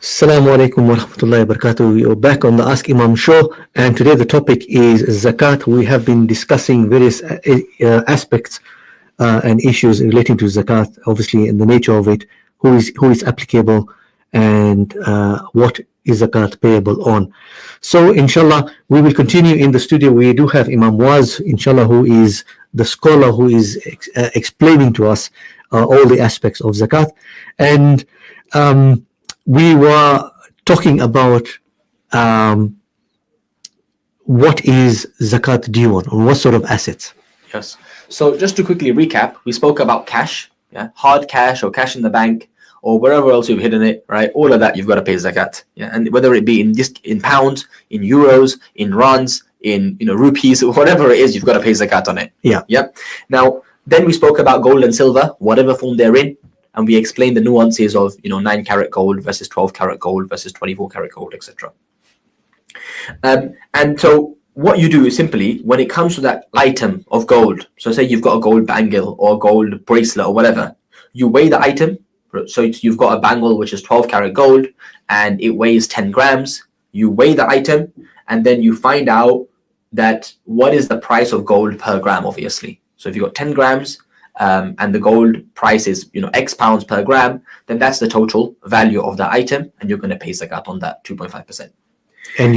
Assalamu alaikum wa rahmatullahi wa barakatuh. You're back on the Ask Imam show, and today the topic is zakat. We have been discussing various aspects and issues relating to zakat, obviously, and the nature of it, who is applicable, and what is zakat payable on. So, inshallah, we will continue in the studio. We do have Imam Muaaz, inshallah, who is the scholar who is explaining to us all the aspects of zakat, and we were talking about what is zakat due on what sort of assets. Yes. So just to quickly recap, we spoke about cash, hard cash or cash in the bank or wherever else you've hidden it, right? All of that you've got to pay zakat, and whether it be in pounds, in euros, in rands, in rupees, whatever it is, you've got to pay zakat on it. Yeah. Now, then we spoke about gold and silver, whatever form they're in. And we explained the nuances of 9 karat gold versus 12 karat gold versus 24 karat gold, etc. And so what you do is simply, when it comes to that item of gold, so say you've got a gold bangle or a gold bracelet or whatever, you weigh the item. So you've got a bangle which is 12 karat gold and it weighs 10 grams. You weigh the item and then you find out that what is the price of gold per gram, obviously. So if you've got 10 grams, and the gold price is X pounds per gram, then that's the total value of the item, and you're going to pay zakat on that 2.5%. And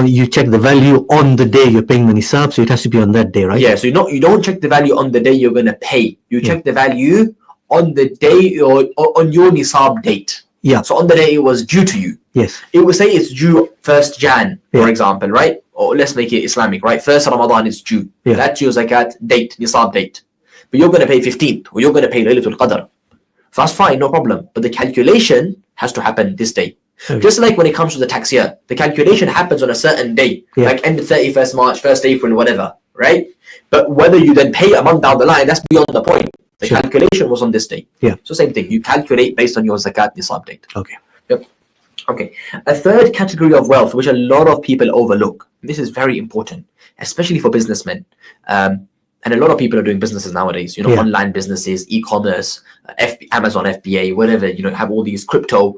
you check the value on the day you're paying the nisab, so it has to be on that day, right? Yeah, so you don't check the value on the day you're going to pay. You check the value on the day or on your nisab date. Yeah. So on the day it was due to you. Yes. It will say it's due 1st Jan, for example, right? Or let's make it Islamic, right? 1st Ramadan is due. Yeah. That's your zakat date, nisab date. But you're going to pay 15th, or you're going to pay Laylatul Qadr. So that's fine, no problem. But the calculation has to happen this day. Okay. Just like when it comes to the tax year, the calculation happens on a certain day, like end of 31st March, 1st April, whatever, right? But whether you then pay a month down the line, that's beyond the point. The calculation was on this day. Yeah. So same thing, you calculate based on your zakat nisab date. Okay. Yep. Okay. A third category of wealth, which a lot of people overlook. This is very important, especially for businessmen. And a lot of people are doing businesses nowadays, online businesses, e-commerce, Amazon FBA, whatever, have all these crypto.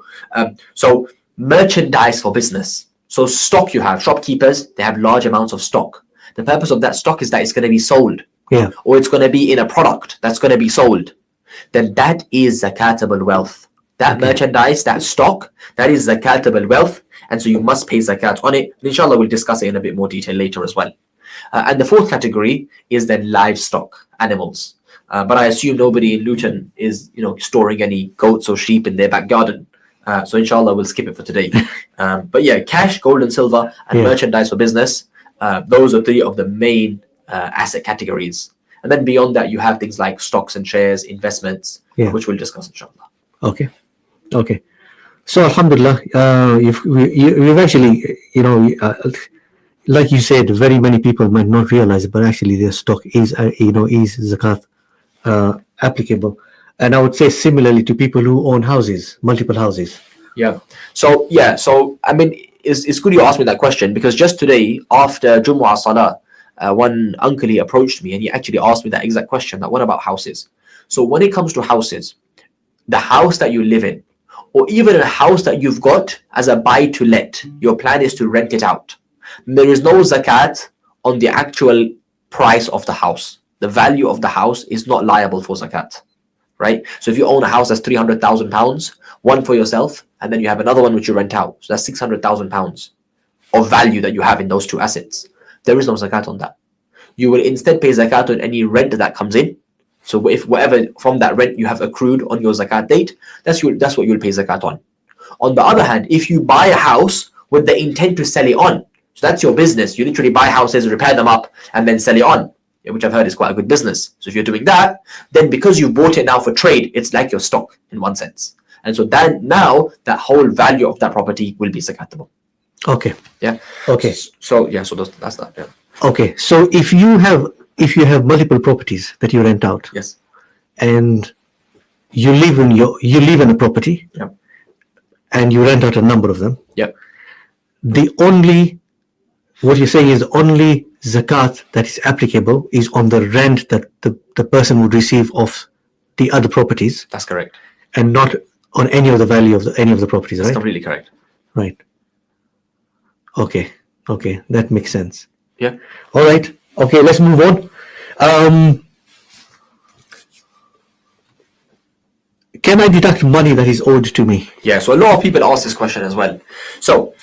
So merchandise for business. So stock you have, shopkeepers, they have large amounts of stock. The purpose of that stock is that it's going to be sold. Yeah. Or it's going to be in a product that's going to be sold. Then that is zakatable wealth. That merchandise, that stock, that is zakatable wealth. And so you must pay zakat on it. And inshallah, we'll discuss it in a bit more detail later as well. And the fourth category is then livestock, animals. But I assume nobody in Luton is, storing any goats or sheep in their back garden. So inshallah, we'll skip it for today. But yeah, cash, gold and silver, and merchandise for business. Those are 3 of the main asset categories. And then beyond that, you have things like stocks and shares, investments, which we'll discuss inshallah. Okay. So alhamdulillah, you've actually, like you said, very many people might not realize it, but actually their stock is zakat applicable. And I would say similarly to people who own houses, multiple houses. Yeah. So I mean, it's good you asked me that question, because just today after Jumu'ah Salah, one uncle, he approached me and he actually asked me that exact question. That what about houses? So when it comes to houses, the house that you live in, or even a house that you've got as a buy to let, your plan is to rent it out. There is no zakat on the actual price of the house. The value of the house is not liable for zakat, right? So if you own a house that's £300,000, one for yourself, and then you have another one which you rent out, so that's £600,000 of value that you have in those 2 assets. There is no zakat on that. You will instead pay zakat on any rent that comes in. So if whatever from that rent you have accrued on your zakat date, that's what you'll pay zakat on. On the other hand, if you buy a house with the intent to sell it on, so that's your business. You literally buy houses, repair them up, and then sell it on, which I've heard is quite a good business. So if you're doing that, then because you bought it now for trade, it's like your stock in one sense. And so then now that whole value of that property will be zakatable. Okay. Yeah. Okay. So that's that. Yeah. Okay. So if you have multiple properties that you rent out, yes, and you live in a property, and you rent out a number of them, what you're saying is the only zakat that is applicable is on the rent that the person would receive of the other properties. That's correct. And not on any of the value of any of the properties, That's right? completely correct. Right. Okay. That makes sense. Yeah. All right. Okay, let's move on. Can I deduct money that is owed to me? Yeah, so a lot of people ask this question as well. So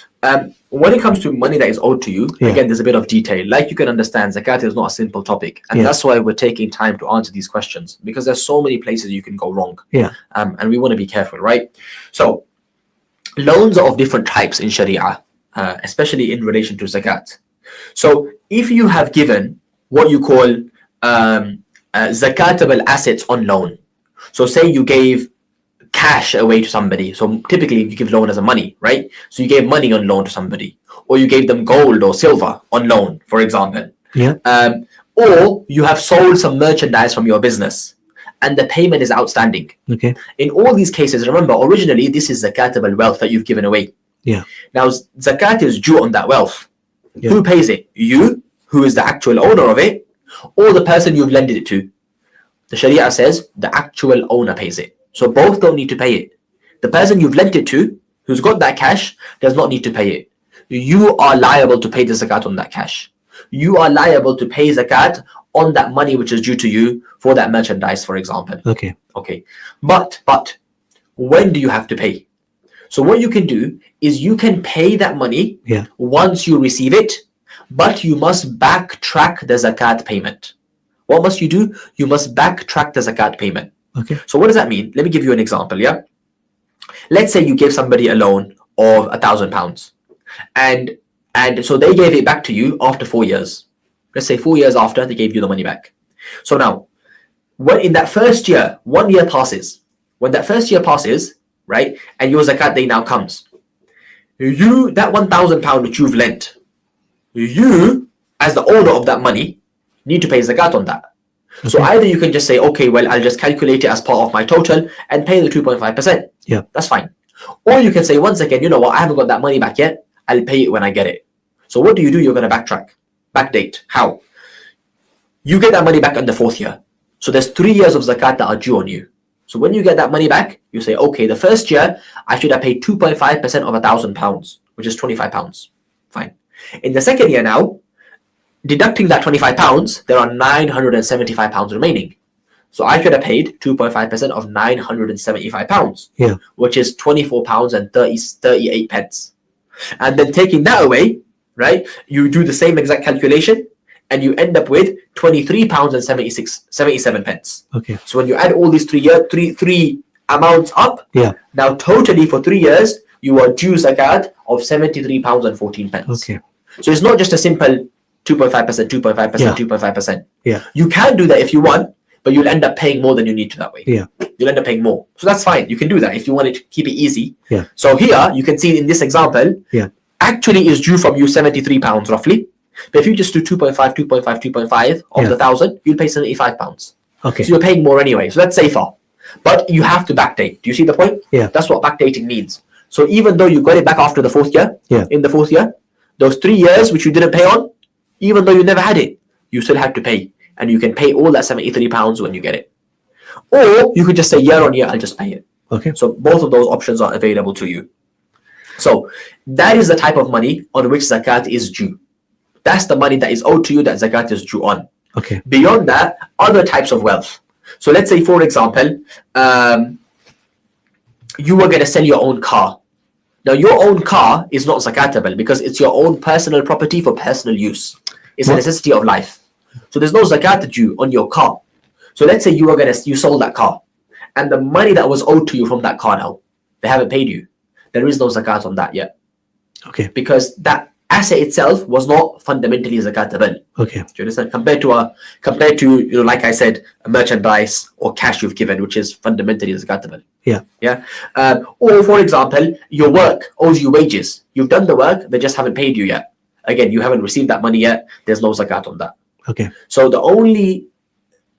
when it comes to money that is owed to you, again, there's a bit of detail. Like you can understand, zakat is not a simple topic. And that's why we're taking time to answer these questions, because there's so many places you can go wrong. Yeah. And we want to be careful, right? So loans are of different types in Sharia, especially in relation to zakat. So if you have given what you call zakatable assets on loan, so say you gave cash away to somebody. So typically you give loan as a money, right? So you gave money on loan to somebody, or you gave them gold or silver on loan, for example. Yeah. Or you have sold some merchandise from your business and the payment is outstanding. Okay. In all these cases, remember, originally this is zakatable wealth that you've given away. Yeah. Now zakat is due on that wealth. Yeah. Who pays it? You, who is the actual owner of it, or the person you've lended it to? The Sharia says the actual owner pays it. So both don't need to pay it. The person you've lent it to, who's got that cash, does not need to pay it. You are liable to pay the zakat on that cash. You are liable to pay zakat on that money which is due to you for that merchandise, for example. Okay. But when do you have to pay? So what you can do is you can pay that money once you receive it, but you must backtrack the zakat payment. What must you do? You must backtrack the zakat payment. Okay. So what does that mean? Let me give you an example. Yeah. Let's say you gave somebody a loan of £1,000, and so they gave it back to you after 4 years. Let's say 4 years after they gave you the money back. So now, when in that first year, 1 year passes. When that first year passes, right, and your zakat day now comes, you, that £1,000 which you've lent, you as the owner of that money need to pay zakat on that. Okay. So either you can just say, okay, well, I'll just calculate it as part of my total and pay the 2.5%. Yeah. That's fine. Or you can say, once again, you know what, I haven't got that money back yet. I'll pay it when I get it. So what do? You're going to backtrack. Backdate. How? You get that money back in the 4th year. So there's 3 years of zakat that are due on you. So when you get that money back, you say, okay, the first year, I should have paid 2.5% of £1,000, which is £25. Fine. In the second year now, deducting that £25, there are £975 remaining. So I should have paid 2.5% of £975, which is £24.38. And then taking that away, right, you do the same exact calculation and you end up with £23.77. Okay. So when you add all these three amounts up, now totally for 3 years, you are due zakat of £73.14. Okay. So it's not just a simple 2.5%, 2.5%, 2.5%. Yeah. You can do that if you want, but you'll end up paying more than you need to that way. Yeah. You'll end up paying more. So that's fine. You can do that if you want to keep it easy. Yeah. So here you can see in this example, actually is due from you £73 roughly. But if you just do 2.5 of the 1,000, you'll pay £75. Okay. So you're paying more anyway. So that's safer. But you have to backdate. Do you see the point? Yeah. That's what backdating means. So even though you got it back after the 4th year, in the 4th year, those 3 years which you didn't pay on, even though you never had it, you still had to pay. And you can pay all that £73 when you get it. Or you could just say year on year, I'll just pay it. Okay. So both of those options are available to you. So that is the type of money on which zakat is due. That's the money that is owed to you that zakat is due on. Okay. Beyond that, other types of wealth. So let's say, for example, you were going to sell your own car. Now, your own car is not zakatable because it's your own personal property for personal use. It's a necessity of life. So there's no zakat due on your car. So let's say you sold that car, and the money that was owed to you from that car now, they haven't paid you. There is no zakat on that yet. Okay. Because that asset itself was not fundamentally zakatable. Okay. Do you understand? Compared to like I said, a merchandise or cash you've given, which is fundamentally zakatable. Yeah. Yeah. Or for example, your work owes you wages. You've done the work, they just haven't paid you yet. Again, you haven't received that money yet. There's no zakat on that. Okay. So the only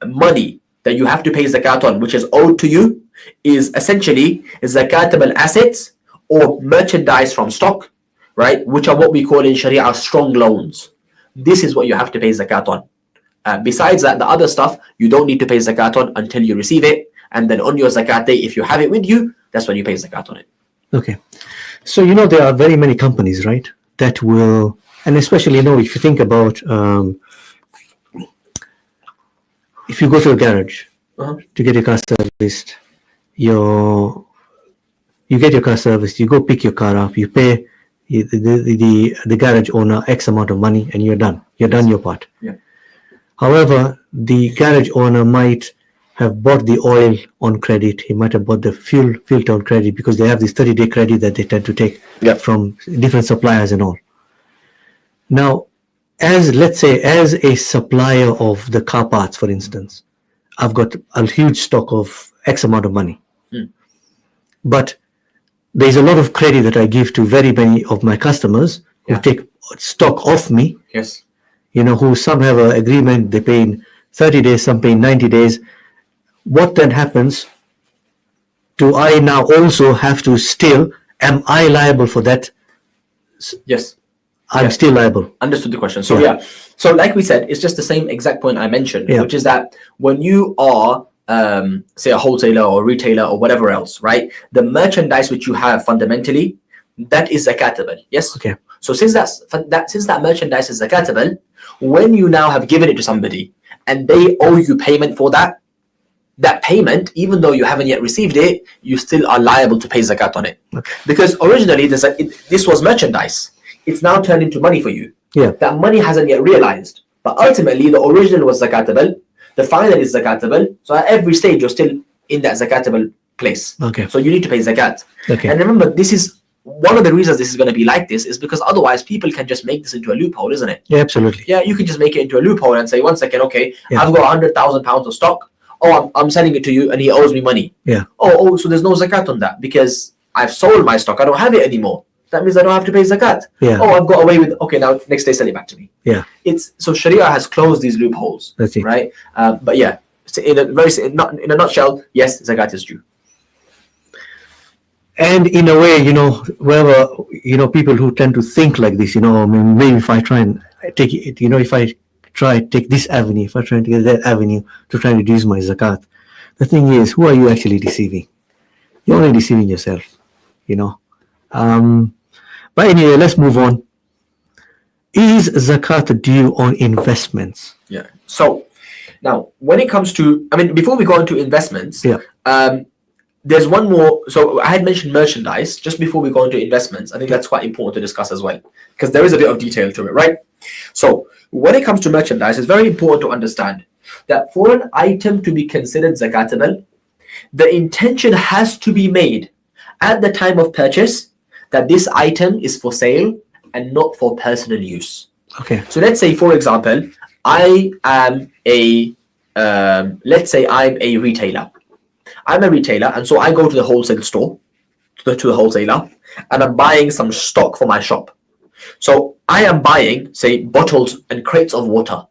money that you have to pay zakat on, which is owed to you, is essentially zakatable assets or merchandise from stock, right? Which are what we call in Sharia strong loans. This is what you have to pay zakat on. Besides that, the other stuff, you don't need to pay zakat on until you receive it. And then on your zakat day, if you have it with you, that's when you pay zakat on it. Okay. So, there are very many companies, right, that will, and especially, if you think about, if you go to a garage to get your car serviced, you get your car serviced, you go pick your car up, you pay the garage owner X amount of money, and you're done. You're done your part. Yeah. However, the garage owner might have bought the oil on credit. He might have bought the fuel filter on credit, because they have this 30-day credit that they tend to take from different suppliers and all. Now, let's say as a supplier of the car parts, for instance, I've got a huge stock of X amount of money. But there's a lot of credit that I give to very many of my customers who take stock off me. Yes. Who some have an agreement, they pay in 30 days, some pay in 90 days. What then happens? Do I now also have to am I liable for that? Yes. I'm still liable. Understood the question. So so like we said, it's just the same exact point I mentioned, which is that when you are say a wholesaler or retailer or whatever else, right? The merchandise which you have fundamentally, that is zakatable. Yes. Okay. So since that merchandise is zakatable, when you now have given it to somebody and they owe you payment for that payment, even though you haven't yet received it, you still are liable to pay zakat on it. Okay. Because originally this was merchandise. It's now turned into money for you. Yeah. That money hasn't yet realized. But ultimately, the original was zakatable. The final is zakatable. So at every stage, you're still in that zakatable place. Okay. So you need to pay zakat. Okay. And remember, this is one of the reasons this is going to be like this, is because otherwise people can just make this into a loophole, isn't it? Yeah, absolutely. Yeah, you can just make it into a loophole and say, 1 second, okay, I've got £100,000 of stock. Oh, I'm selling it to you and he owes me money. Yeah. Oh, so there's no zakat on that because I've sold my stock. I don't have it anymore. That means I don't have to pay zakat. Yeah. Oh, I've got away with, okay, now next day sell it back to me. Yeah. So Sharia has closed these loopholes. That's it. Right? But yeah, in a nutshell, yes, zakat is due. And in a way, wherever, people who tend to think like this, maybe if I try and take it, if I try take this avenue, if I try to get that avenue to try and reduce my zakat, the thing is, who are you actually deceiving? You're only deceiving yourself, But anyway, let's move on. Is zakat due on investments? Yeah. So now, when it comes to, before we go into investments, there's one more. So I had mentioned merchandise just before we go into investments. I think that's quite important to discuss as well, because there is a bit of detail to it, right? So when it comes to merchandise, it's very important to understand that for an item to be considered zakatable, the intention has to be made at the time of purchase that this item is for sale and not for personal use. Okay. So let's say, for example, let's say I'm a retailer. I'm a retailer, and so I go to the wholesale store, to the wholesaler, and I'm buying some stock for my shop. So I am buying, say, bottles and crates of water.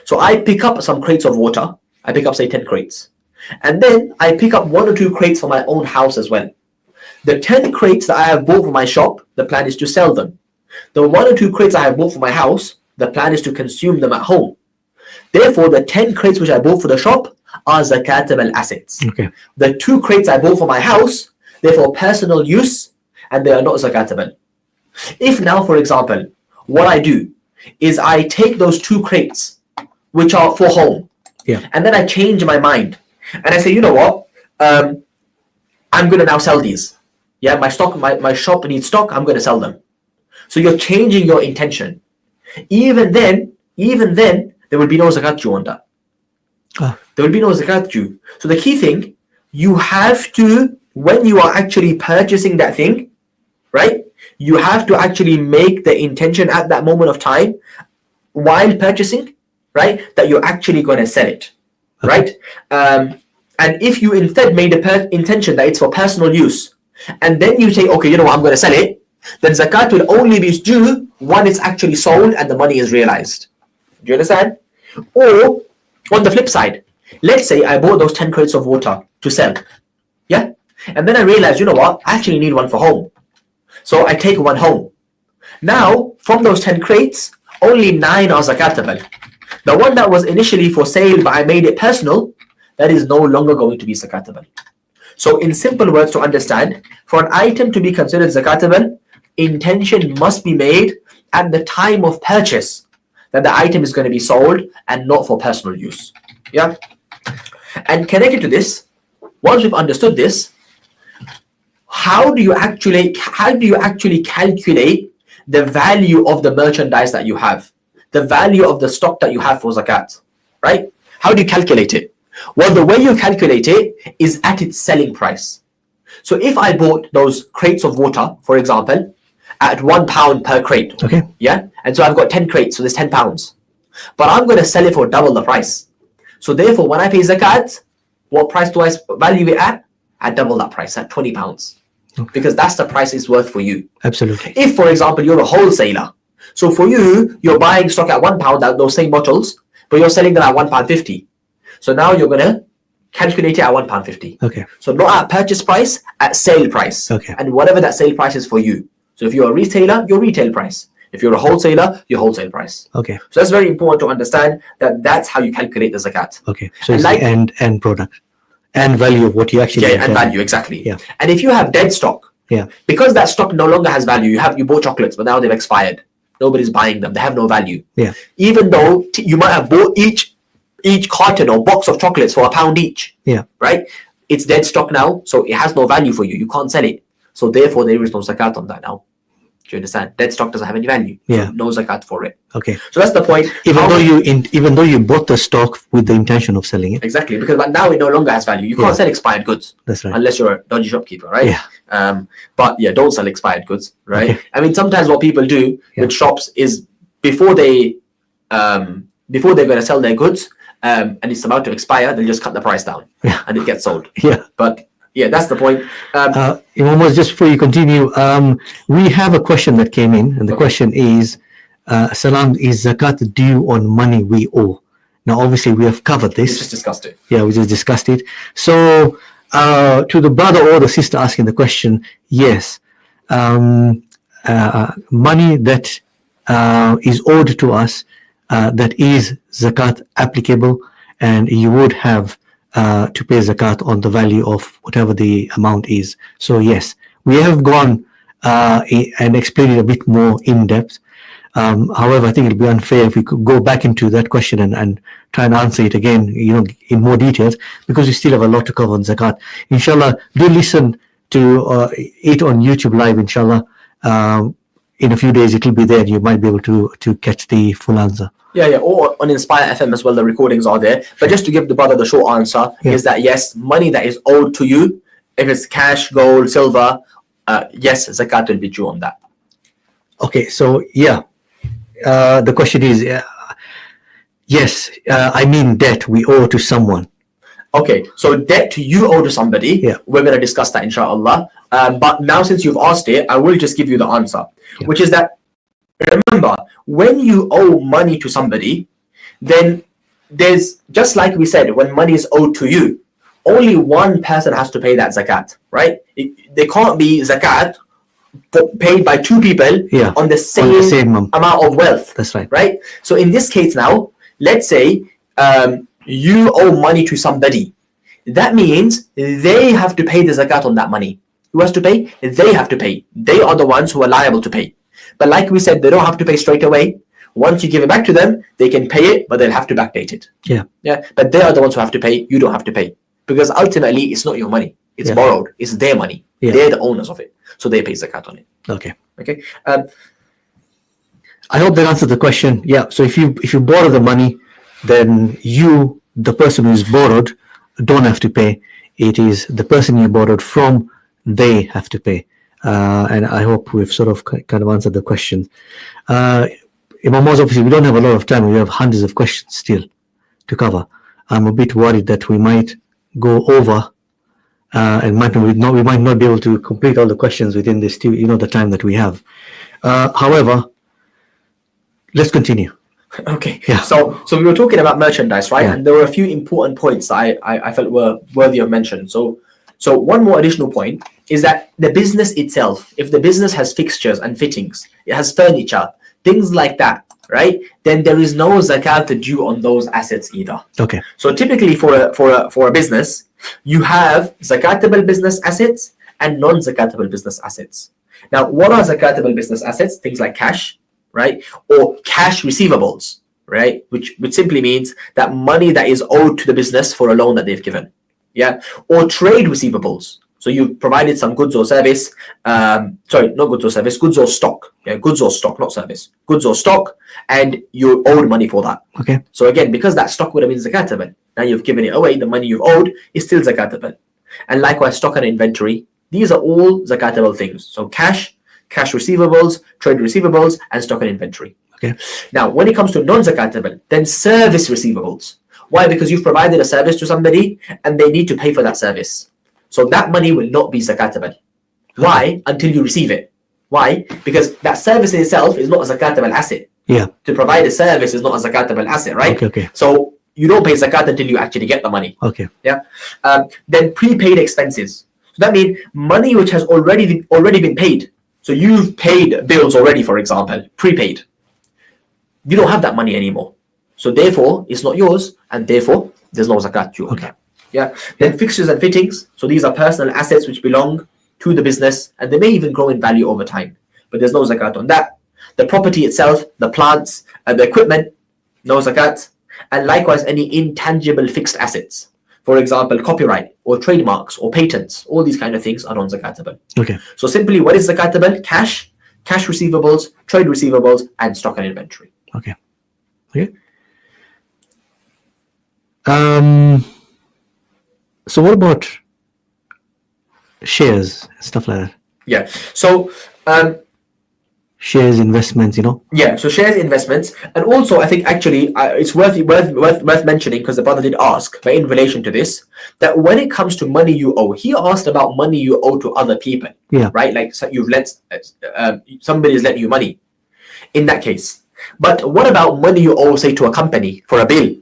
So I pick up some crates of water. I pick up, say, 10 crates. And then I pick up 1 or 2 crates for my own house as well. The 10 crates that I have bought for my shop, the plan is to sell them. The 1 or 2 crates I have bought for my house, the plan is to consume them at home. Therefore, the 10 crates which I bought for the shop are zakatable assets. Okay. The 2 crates I bought for my house, they're for personal use, and they are not zakatable. If now, for example, what I do is I take those 2 crates, which are for home, and then I change my mind, and I say, you know what, I'm going to now sell these. Yeah, my shop needs stock, I'm going to sell them. So you're changing your intention. Even then, there will be no zakat due on that. There will be no zakat due. So the key thing, you have to, when you are actually purchasing that thing, right, you have to actually make the intention at that moment of time while purchasing, right, that you're actually going to sell it, right? And if you instead made the intention that it's for personal use, and then you say, okay, you know what, I'm going to sell it, then zakat will only be due when it's actually sold and the money is realized. Do you understand? Or on the flip side, let's say I bought those 10 crates of water to sell, yeah, and then I realized, you know what, I actually need one for home. So I take one home. Now, from those 10 crates, only 9 are zakatable. The one that was initially for sale, but I made it personal, that is no longer going to be zakatable. So in simple words to understand, for an item to be considered zakatable, intention must be made at the time of purchase that the item is going to be sold and not for personal use. Yeah. And connected to this, once we've understood this, how do you actually calculate the value of the merchandise that you have, the value of the stock that you have for zakat, right? How do you calculate it? Well, the way you calculate it is at its selling price. So if I bought those crates of water, for example, at £1 per crate, Okay. yeah, and so I've got 10 crates, so there's £10, but I'm going to sell it for double the price. So therefore, when I pay zakat, what price do I value it at? At double that price, at £20, because that's the price it's worth for you. Absolutely. If, for example, you're a wholesaler, so for you, you're buying stock at £1, those same bottles, but you're selling them at £1.50. So now you're going to calculate it at £1.50. Okay. So not at purchase price, at sale price. Okay. And whatever that sale price is for you. So if you're a retailer, your retail price. If you're a wholesaler, your wholesale price. Okay. So that's very important to understand that that's how you calculate the zakat. Okay. So And it's like- the end product and value of what you actually Yeah, get and done. value, exactly. Yeah. And if you have dead stock, Yeah. because that stock no longer has value, you bought chocolates, but now they've expired. Nobody's buying them. They have no value. Yeah. Even though you might have bought each carton or box of chocolates for £1 each. Yeah. Right? It's dead stock now, so it has no value for you. You can't sell it. So therefore, there is no zakat on that now. Do you understand? Dead stock doesn't have any value. Yeah. So no zakat for it. Okay. So that's the point. Even though you bought the stock with the intention of selling it. Exactly, because now it no longer has value. You can't Yeah. sell expired goods. That's right. Unless you're a dodgy shopkeeper, right? Yeah. But yeah, don't sell expired goods, right? Okay. I mean, sometimes what people do Yeah. with shops is before they're going to sell their goods, and it's about to expire, they'll just cut the price down, Yeah. and it gets sold. Yeah. But yeah, that's the point. Imam, just before you continue, we have a question that came in, and the question is, Salam, is zakat due on money we owe? Now, obviously, we have covered We this. just discussed it. Yeah, we just discussed it. So, to the brother or the sister asking the question, yes, money that is owed to us, that is zakat applicable, and you would have to pay zakat on the value of whatever the amount is. So yes, we have gone and explained it a bit more in depth. However, I think it'll be unfair if we could go back into that question and try and answer it again, in more details, because we still have a lot to cover on zakat. Inshallah, do listen to it on YouTube Live, inshallah. In a few days, it will be there. You might be able to catch the full answer. Yeah, or on Inspire FM as well, the recordings are there. But just to give the brother the short answer, is that yes, money that is owed to you, if it's cash, gold, silver, yes, zakat will be due on that. Okay, so yeah, the question is, yes, I mean debt we owe to someone. Okay, so debt you owe to somebody, Yeah. we're going to discuss that inshallah. But now since you've asked it, I will just give you the answer, which is that, remember, when you owe money to somebody, then there's, just like we said, when money is owed to you, only one person has to pay that zakat, right? There can't be zakat paid by two people Yeah, on the same amount of wealth. That's right. Right? So in this case now, let's say you owe money to somebody. That means they have to pay the zakat on that money. Who has to pay? They have to pay. They are the ones who are liable to pay. But like we said, they don't have to pay straight away. Once you give it back to them, they can pay it, but they'll have to backdate it. Yeah. Yeah. But they are the ones who have to pay. You don't have to pay. Because ultimately, it's not your money. It's borrowed. It's their money. Yeah. They're the owners of it. So they pay zakat on it. Okay. Okay. I hope that answers the question. Yeah. So if you borrow the money, then you, the person who's borrowed, don't have to pay. It is the person you borrowed from, they have to pay. And I hope we've sort of kind of answered the question. Imam Muaaz, obviously we don't have a lot of time. We have hundreds of questions still to cover. I'm a bit worried that we might go over and we might not be able to complete all the questions within this, the time that we have. However, let's continue. Okay. Yeah. So we were talking about merchandise, right? Yeah. And there were a few important points that I felt were worthy of mention. So one more additional point is that the business itself, if the business has fixtures and fittings, it has furniture, things like that, right? Then there is no zakat due on those assets either. Okay. So typically for a business, you have zakatable business assets and non-zakatable business assets. Now, what are zakatable business assets? Things like cash, right? Or cash receivables, right? Which simply means that money that is owed to the business for a loan that they've given. Yeah. Or trade receivables. So you've provided some goods or service. Sorry, not goods or service, goods or stock. Yeah, goods or stock, not service. Goods or stock, and you owed money for that. Okay. So again, because that stock would have been zakatable, now you've given it away, the money you've owed is still zakatable. And likewise, stock and inventory. These are all zakatable things. So cash, cash receivables, trade receivables, and stock and inventory. Okay. Now, when it comes to non-zakatable, then service receivables. Why? Because you've provided a service to somebody and they need to pay for that service. So that money will not be zakatable. Why? Until you receive it. Why? Because that service in itself is not a zakatable asset. Yeah. To provide a service is not a zakatable asset, right? Okay. So you don't pay zakat until you actually get the money. Okay. Yeah. Then prepaid expenses. So that means money which has already been paid. So you've paid bills already, for example, prepaid. You don't have that money anymore. So therefore, it's not yours, and therefore, there's no zakat due on that. Yeah. Then fixtures and fittings. So these are personal assets which belong to the business, and they may even grow in value over time. But there's no zakat on that. The property itself, the plants, and the equipment, no zakat. And likewise, any intangible fixed assets. For example, copyright or trademarks or patents, all these kind of things are non-zakatable. Okay. So simply, what is zakatable? Cash, cash receivables, trade receivables, and stock and inventory. Okay. Okay. So what about shares and stuff like that? Yeah. So shares, investments, Yeah, so shares, investments, and also I think actually it's worth mentioning, because the brother did ask, but in relation to this, that when it comes to money you owe, he asked about money you owe to other people. Yeah. Right, like so you've lent somebody's lent you money. In that case, but what about money you owe, say, to a company for a bill,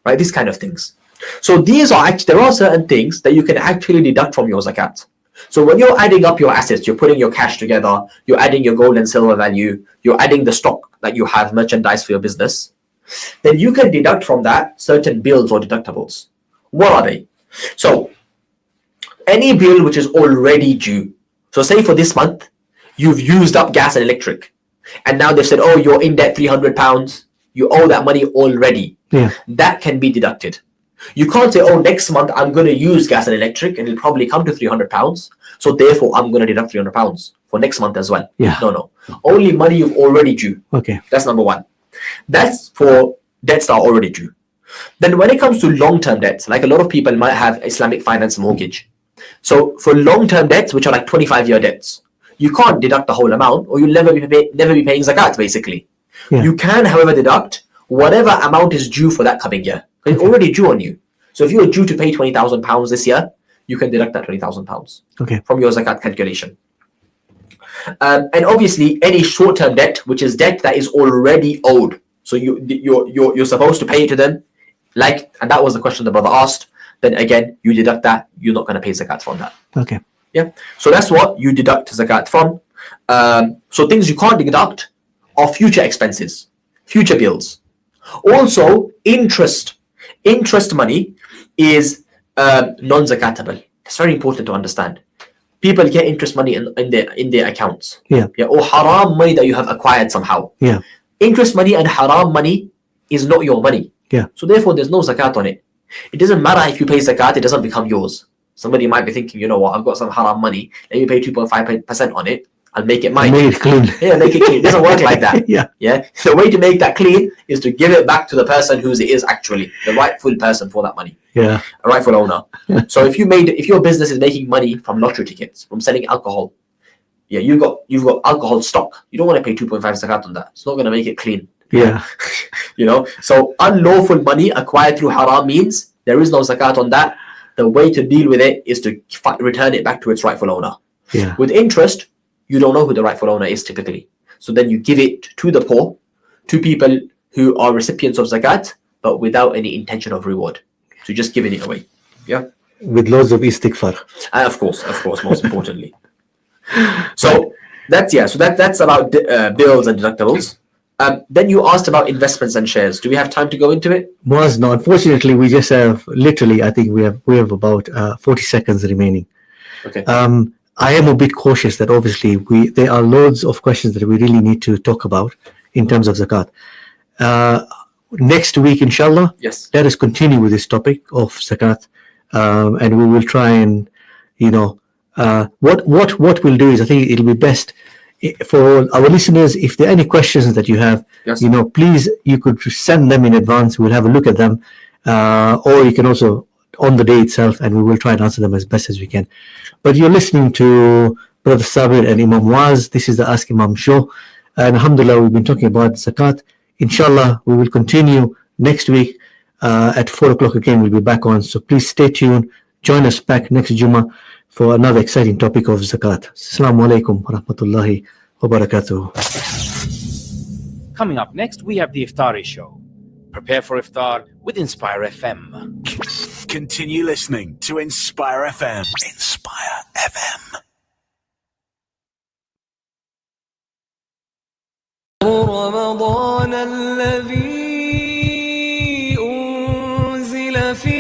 right? These kind of things. So these are actually, there are certain things that you can actually deduct from your zakat. So when you're adding up your assets, you're putting your cash together, you're adding your gold and silver value, you're adding the stock that you have, merchandise for your business, then you can deduct from that certain bills or deductibles. What are they? So any bill which is already due. So say for this month, you've used up gas and electric, and now they've said, oh, you're in debt £300. You owe that money already. Yeah. That can be deducted. You can't say, oh, next month I'm going to use gas and electric and it'll probably come to £300. So therefore, I'm going to deduct £300 for next month as well. Yeah. No. Only money you've already due. Okay. That's number one. That's for debts that are already due. Then when it comes to long-term debts, like a lot of people might have Islamic finance mortgage. So for long-term debts, which are like 25-year debts, you can't deduct the whole amount, or you'll never be paying zakat, basically. Yeah. You can, however, deduct whatever amount is due for that coming year. It's already due on you. So if you are due to pay £20,000 this year, you can deduct that £20,000 Okay. from your zakat calculation. And obviously, any short-term debt, which is debt that is already owed, so you're supposed to pay it to them, and that was the question the brother asked. Then again, you deduct that. You're not going to pay zakat from that. Okay. Yeah. So that's what you deduct zakat from. So things you can't deduct are future expenses, future bills. Also, interest money is non-zakatable. It's very important to understand. People get interest money in their accounts. Yeah. Or haram money that you have acquired somehow. Yeah. Interest money and haram money is not your money. Yeah. So therefore, there's no zakat on it. It doesn't matter if you pay zakat; it doesn't become yours. Somebody might be thinking, you know what? I've got some haram money. Let me pay 2.5% on it. I'll make it mine. Make it clean. Yeah, make it clean. It doesn't work like that. Yeah. The way to make that clean is to give it back to the person whose it is actually, the rightful person for that money. Yeah. A rightful owner. So if your business is making money from lottery tickets, from selling alcohol, you've got alcohol stock. You don't want to pay 2.5 zakat on that. It's not going to make it clean. Yeah. So unlawful money acquired through haram means there is no zakat on that. The way to deal with it is to return it back to its rightful owner. Yeah. With interest, you don't know who the rightful owner is typically. So then you give it to the poor, to people who are recipients of zakat, but without any intention of reward. So just giving it away. Yeah. With loads of istighfar. Of course, most importantly. So that's about bills and deductibles. Then you asked about investments and shares. Do we have time to go into it? Muaaz, no, unfortunately, we just have literally, I think we have about 40 seconds remaining. Okay. I am a bit cautious that obviously there are loads of questions that we really need to talk about in terms of zakat. Next week, inshallah, Yes. let us continue with this topic of zakat, and we will try and, what we'll do is, I think it'll be best for our listeners, if there are any questions that you have, Yes. please, you could send them in advance. We'll have a look at them, or you can also on the day itself, and we will try and answer them as best as we can. But you're listening to Brother Saber and Imam Muaaz. This is the Ask Imam show, and alhamdulillah, we've been talking about zakat. Inshallah, we will continue next week at 4 o'clock again. We'll be back on, so please stay tuned. Join us back next Jummah for another exciting topic of zakat. Assalamu alaikum wa rahmatullahi wa barakatuh. Coming up next, we have the Iftari Show. Prepare for Iftar with Inspire FM. Continue listening to Inspire FM. Inspire FM. رمضان الذي أنزل فيه